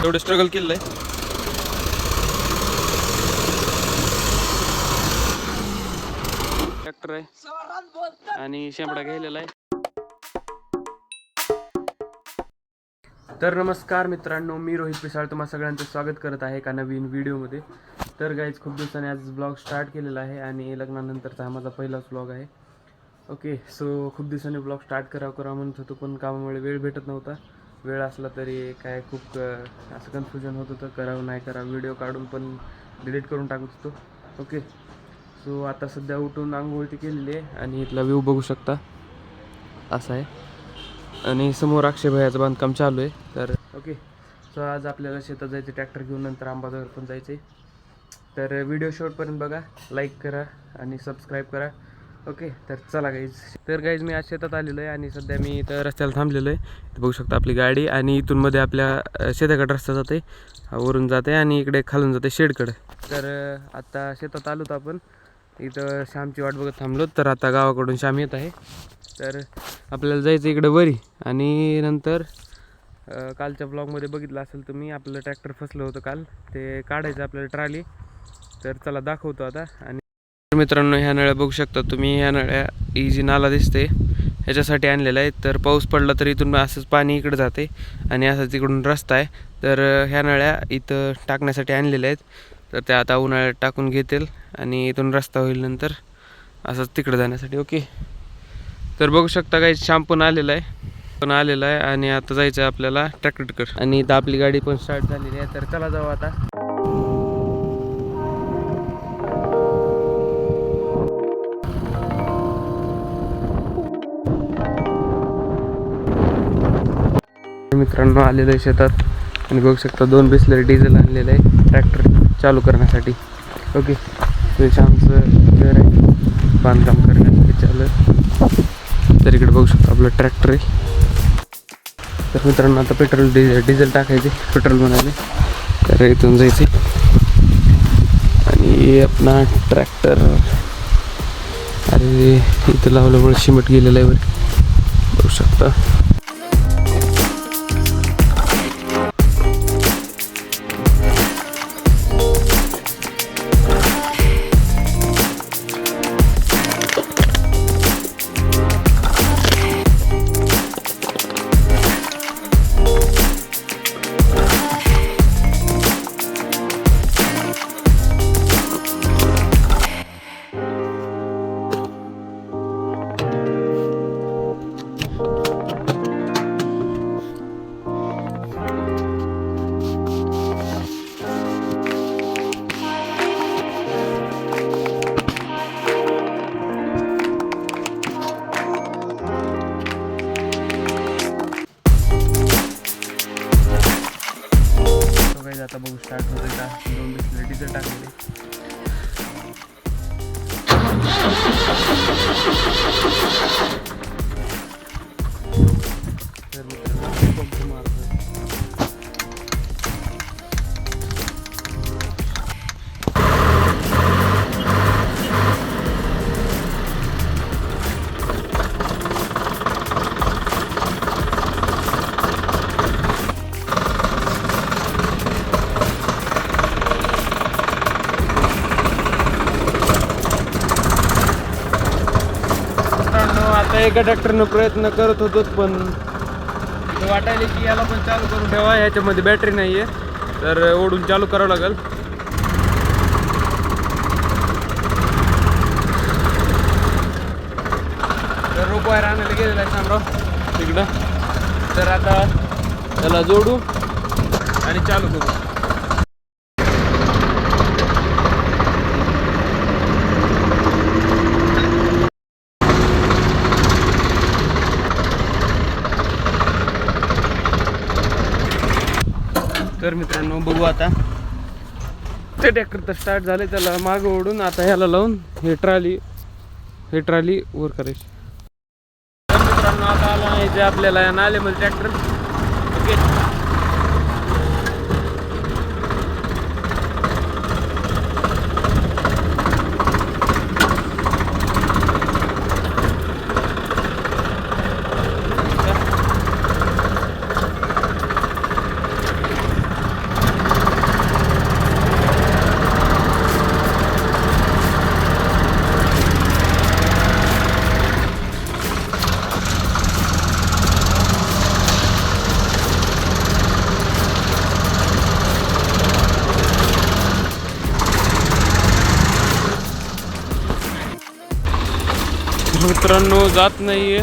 एवढं स्ट्रगल केलंय. ट्रॅक्टर आहे आणि शेंबडा घ्यायलेला आहे. तर नमस्कार मित्रांनो, मी रोहित पिसाळ तुम्हा सगळ्यांचं स्वागत करत आहे एका नवीन व्हिडिओमध्ये. तर गाईज, खूप दिवसांनी आज ब्लॉग स्टार्ट केलेला आहे आणि लग्नानंतरचा हा माझा पहिलाच ब्लॉग आहे. ओके, सो खूप दिवसांनी ब्लॉग स्टार्ट करावं म्हणत होतो, पण कामामुळे वेळ भेटत नव्हता. वेळ असला तरी काय खूप असं कन्फ्युजन होत होतं, करावं नाही करावं. व्हिडिओ काढून पण डिलीट करून टाकत होतो. ओके, सो आता सध्या उठून आंघोळी केलेली आहे आणि इथला व्ह्यू बघू शकता असा आहे. आणि समोर अक्षय भैयाचं बांधकाम चालू आहे. तर ओके, सो आज आपल्याला शेतात जायचं, ट्रॅक्टर घेऊन नंतर अंबाजोगाई पण जायचं आहे. तर व्हिडिओ शेवटपर्यंत बघा, लाईक करा आणि सबस्क्राईब करा. ओके, तर चला गाईज. तर गाईज, मी आज शेतात आलेलो आहे आणि सध्या मी इथं रस्त्याला थांबलेलो आहे. बघू शकता आपली गाडी, आणि इथून मध्ये आपल्या शेताकडे रस्ता जाते, वरून जाते आणि इकडे खालून जाते शेडकडे. तर आता शेतात आलो तर आपण इथं श्यामची वाट बघत थांबलो. तर आता गावाकडून श्याम येत आहे. तर आपल्याला जायचं इकडं वरी. आणि नंतर कालच्या ब्लॉगमध्ये बघितलं असेल तुम्ही, आपलं ट्रॅक्टर फसलं होतं काल, ते काढायचं आपल्याला ट्रॉली. तर चला दाखवतो आता. आणि मित्रांनो, ह्या नळ्या बघू शकता तुम्ही. ह्या नळ्या ही जी नाला दिसते ह्याच्यासाठी आणलेला आहे. तर पाऊस पडला तर इथून असंच पाणी इकडे जाते आणि असंच तिकडून रस्ता आहे. तर ह्या नळ्या इथं टाकण्यासाठी आणलेल्या आहेत. तर त्या आता उन्हाळ्यात टाकून घेतील आणि इथून रस्ता होईल नंतर असंच तिकडे जाण्यासाठी. ओके, तर बघू शकता काही श्याम पण आलेला आहे आणि आता जायचं आहे आपल्याला ट्रॅक्टरकडे. आणि इथं आपली गाडी पण स्टार्ट झालेली आहे. तर चला जाऊ आता. मित्रांनो, आलेलं आहे शेतात आणि बघू शकता 2 बिसलरी डिझेल आणलेलं आहे ट्रॅक्टर चालू करण्यासाठी. ओके, तो श्यामचं घर आहे बांधकाम करण्यासाठी चालू. तर इकडे बघू शकता आपलं ट्रॅक्टर आहे. तर मित्रांनो, आता डिझेल टाकायचे, पेट्रोल बनायले. तर इथून जायचे आणि आपला ट्रॅक्टर, अरे इथं लावल्यामुळे शिमट गेलेलं आहे वर, बघू शकता. आता बघू स्टार्ट होतं का. 2 बिसलरी डिझेल टाकलेले. एका ट्रॅक्टरनं प्रयत्न करत होतो, पण वाटायला की याला पण चालू करून ठेवा, ह्याच्यामध्ये बॅटरी नाही आहे, तर ओढून चालू करावं लागेल. तर रोप बाहेर आणायला गेलेला आहे शामराव तिकडं. तर आता त्याला जोडू आणि चालू करू. तर मित्रांनो, बघू आता. ते ट्रॅक्टर तर स्टार्ट झाले, त्याला मागं ओढून आता ह्याला लावून हे ट्रॉली वर करायची. तर मित्रांनो, आता आला आहे जे आपल्याला नालेमध्ये ट्रॅक्टर. ओके, मित्रांनो जात नाहीये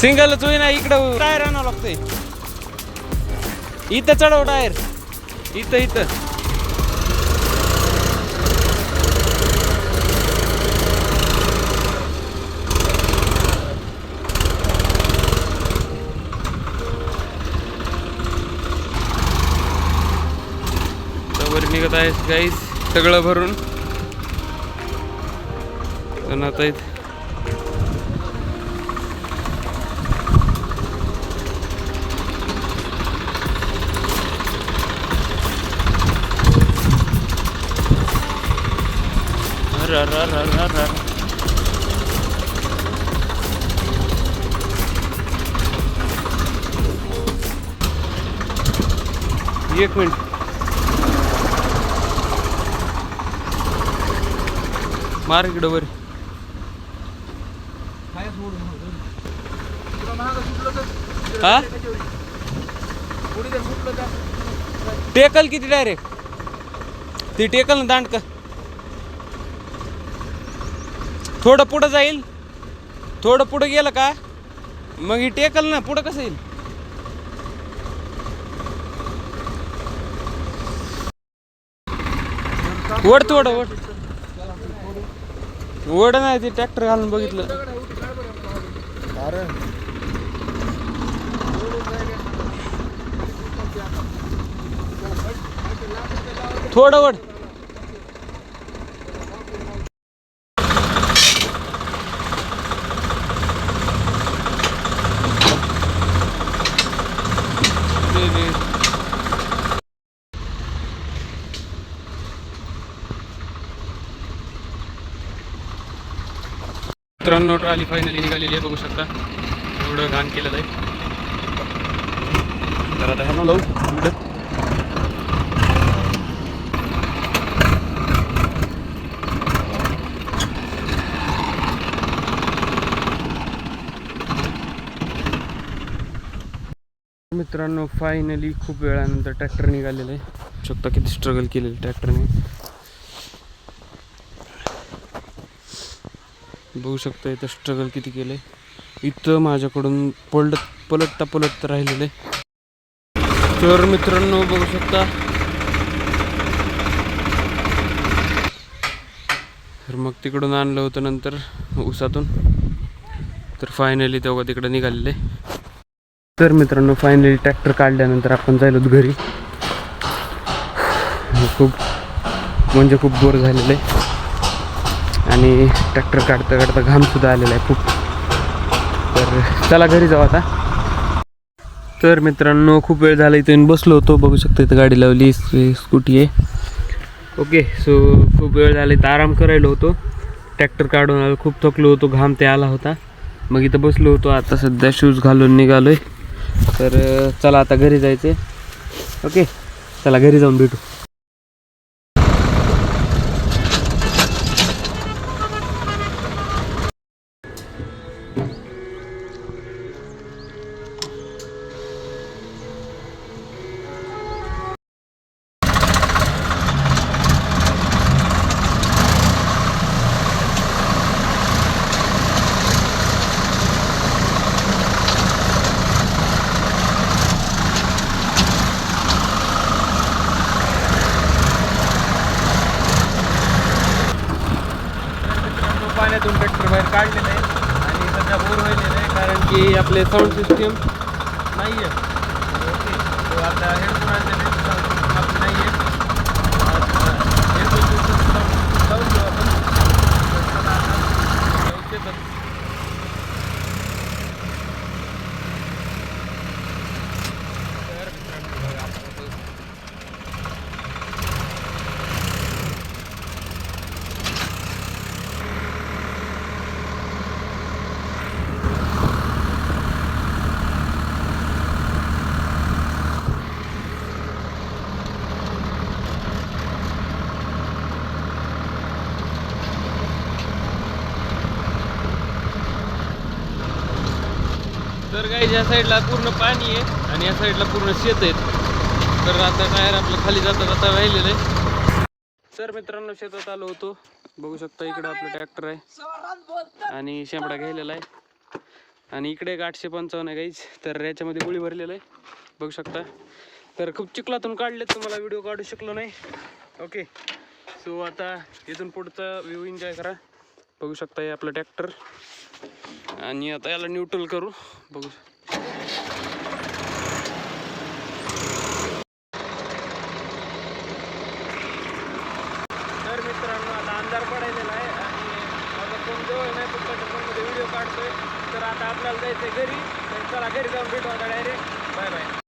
सिंगलच होईना. इकडं टायर आणावं लागतंय. इथं चढव टायर. इथं इथं वर निघत आहे गाईस सगळं भरून. आता इथं एक मिनिट. मार इकडं वर. हा टेकल किती डायरेक्ट ती टेकल ना दांड का. थोडं पुढं जाईल. थोडं पुढं गेलं का मग ही टेकल ना. पुढं कसं येईल. वड थोडं वड. वड नाही ते ट्रॅक्टर घालून बघितलं. थोडं वड. मित्रांनो ट्रॉली फायनली निघालेली आहे. बघू शकता एवढं घाण केलेलं आहे. तर आता ह्याला लावू पुढं. मित्रांनो फायनली खूप वेळानंतर ट्रॅक्टर निघालेलं आहे. बघू शकता किती स्ट्रगल केलेलं ट्रॅक्टरने. बघू शकता इथं स्ट्रगल किती केलंय. इथं माझ्याकडून पलटता राहिलेलं आहे. तर मित्रांनो बघू शकता. तर मग तिकडून आणलं होतं नंतर उसातून. तर फायनली तेव्हा तिकडं निघालेलं आहे. तर मित्रांनो फायनली ट्रॅक्टर काढल्यानंतर आपण जायलो घरी. खूप बोर झालेलं आहे आणि ट्रॅक्टर काढता काढता घामसुद्धा आलेला आहे खूप. तर चला घरी जाऊ आता. तर मित्रांनो खूप वेळ झाला इथून बसलो होतो. बघू शकता इथं गाडी लावली स्कूटी आहे. ओके सो खूप वेळ झाला इथं आराम करायला होतो. ट्रॅक्टर काढून आलो. खूप थकलो होतो. घाम ते आला होता. मग इथं बसलो होतो. आता सध्या शूज घालून निघालो आहे. तर चला आता घरी जायचं आहे. ओके चला घरी जाऊन भेटू. पाण्यातून ट्रॅक्टर बाहेर काढलेलं आहे आणि सध्या बोर व्हायलेलं आहे कारण की आपले साऊंड सिस्टीम नाही आहे. ओके तो आता हेडफोन आणलेले साऊंड सिस्टीम आपली नाही आहे. हेडफोन सिस्टीम लावून घेऊ आपण. तर काही या साईडला पूर्ण पाणी आहे आणि या साईडला पूर्ण शेत आहेत. तर आता टायर आपलं खाली जाता जाता राहिलेलं आहे. तर मित्रांनो शेतात आलो होतो, बघू शकता इकडे आपलं ट्रॅक्टर आहे आणि शेंबडा घ्यायलेला आहे आणि इकडे एक 855 आहे गाईज. तर याच्यामध्ये गुळी भरलेलं आहे बघू शकता. तर खूप चिखलातून काढले, तुम्हाला व्हिडिओ काढू शकलो नाही. ओके, सो आता इथून पुढचा व्ह्यू एन्जॉय करा. बघू शकता हे आपलं ट्रॅक्टर आणि आता याला न्यूट्रल करू बघू. तर मित्रांनो आता अंधार पडायलेला आहे आणि माझा फोन जवळ नाही, पप्पाच्या फोनमध्ये व्हिडिओ काढतोय. तर आता आपल्याला जायचं घरी, तर चला घरी जाऊन भेटू आता डायरेक्ट. Bye bye.